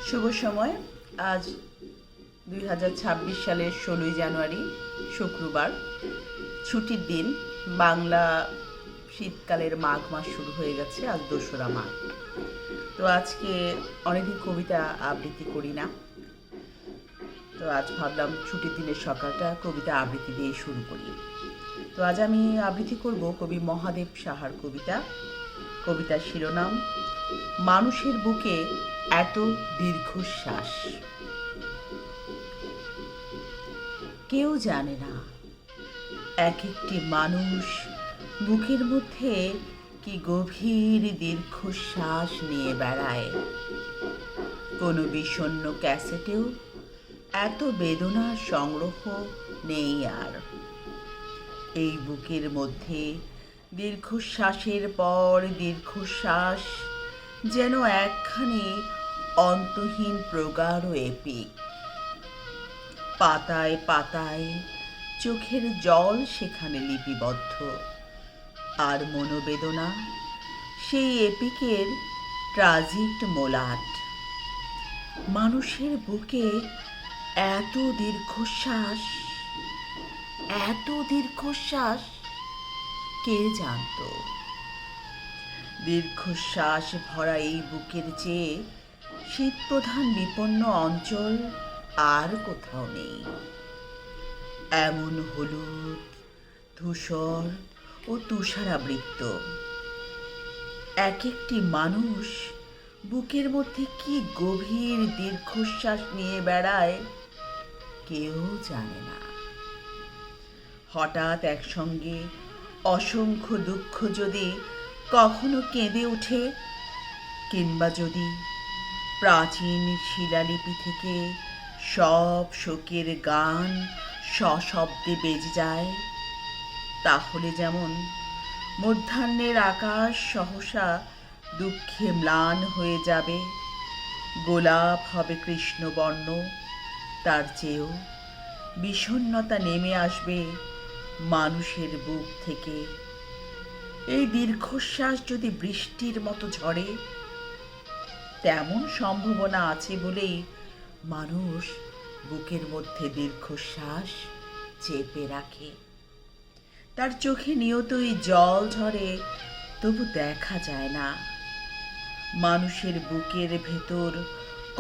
শুভ সময়। আজ 2026 সালের 16ই জানুয়ারি, শুক্রবার, ছুটির দিন। বাংলা শীতকালের মাঘ মাস শুরু হয়ে গেছে, আজ 2রা মাঘ। তো আজকে অনেকদিন কবিতা আবৃত্তি করি না, তো আজ ভাবলাম ছুটির দিনের সকালটা কবিতা আবৃত্তি দিয়ে শুরু করি। তো আজ আমি আবৃত্তি করব কবি মহাদেব সাহার কবিতা। কবিতার শিরোনাম মানুষের বুকে এত দীর্ঘশ্বাস। কেউ জানে না এক একটি মানুষ বুকের মধ্যে কি গভীর দীর্ঘশ্বাস নিয়ে বেড়ায়। কোনো বিষণ্ণ ক্যাসেটেও এত বেদনার সংগ্রহ নেই আর। এই বুকের মধ্যে দীর্ঘশ্বাসের পর দীর্ঘশ্বাস, যেন একখানি অন্তহীন প্রগাঢ় এপিক। পাতায় পাতায় চোখের জল সেখানে লিপিবদ্ধ, আর মনোবেদনা সেই এপিকের ট্রাজিক মোলাট। মানুষের বুকে এত দীর্ঘশ্বাস, এত দীর্ঘশ্বাস কে জানত? দীর্ঘশ্বাস ভরা এই বুকের চেয়ে শীতপ্রধান বিপন্ন অঞ্চল আর কোথাও নেই। এমন হলুদ, ধূসর ও তুষারাবৃত এক একটি মানুষ বুকের মধ্যে কি গভীর দীর্ঘশ্বাস নিয়ে বেড়ায়, কেউ জানে না। হঠাৎ একসঙ্গে অসংখ্য দুঃখ যদি কখনো কেঁদে ওঠে, কিংবা যদি প্রাচীন শিলালিপি থেকে সব শোকের গান সশব্দে বেজে যায়, তাহলে যেমন মধ্যাহ্নের আকাশ সহসা দুঃখে ম্লান হয়ে যাবে, গোলাপ হবে কৃষ্ণবর্ণ, তার চেয়েও বিষণ্ণতা নেমে আসবে মানুষের বুক থেকে। এই দীর্ঘশ্বাস যদি বৃষ্টির মতো ঝরে, তেমন সম্ভাবনা আছে বলেই মানুষ বুকের মধ্যে দীর্ঘশ্বাস চেপে রাখে। তার চোখে নিয়তই জল ঝরে, তবু দেখা যায় না। মানুষের বুকের ভেতর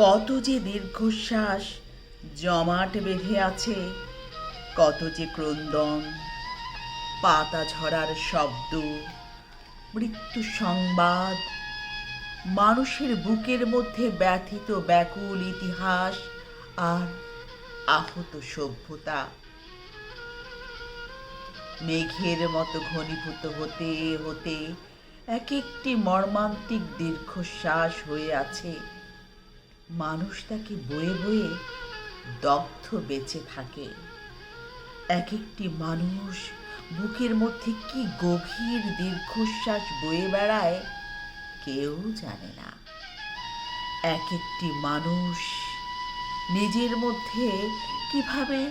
কত যে দীর্ঘশ্বাস জমাট বেঁধে আছে, কত যে ক্রন্দন, পাতা ঝরার শব্দ, মৃত্যু সংবাদ, মানুষের বুকের মধ্যে ব্যথিত ব্যাকুল ইতিহাস আর আহত সভ্যতা। মেঘের মতো ঘনীভূত হতে হতে এক একটি মর্মান্তিক দীর্ঘশ্বাস হয়ে আছে। মানুষ তাকে বয়ে বয়ে দগ্ধ বেঁচে থাকে। এক একটি মানুষ বুকের মধ্যে কি গভীর দীর্ঘশ্বাস বয়ে বেড়ায়, কেউ জানে না। এক একটি মানুষ নিজের মধ্যে কিভাবে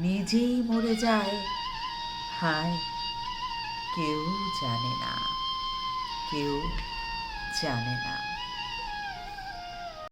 নিজেই মরে যায়, হায়, কেউ জানে না, কেউ জানে না।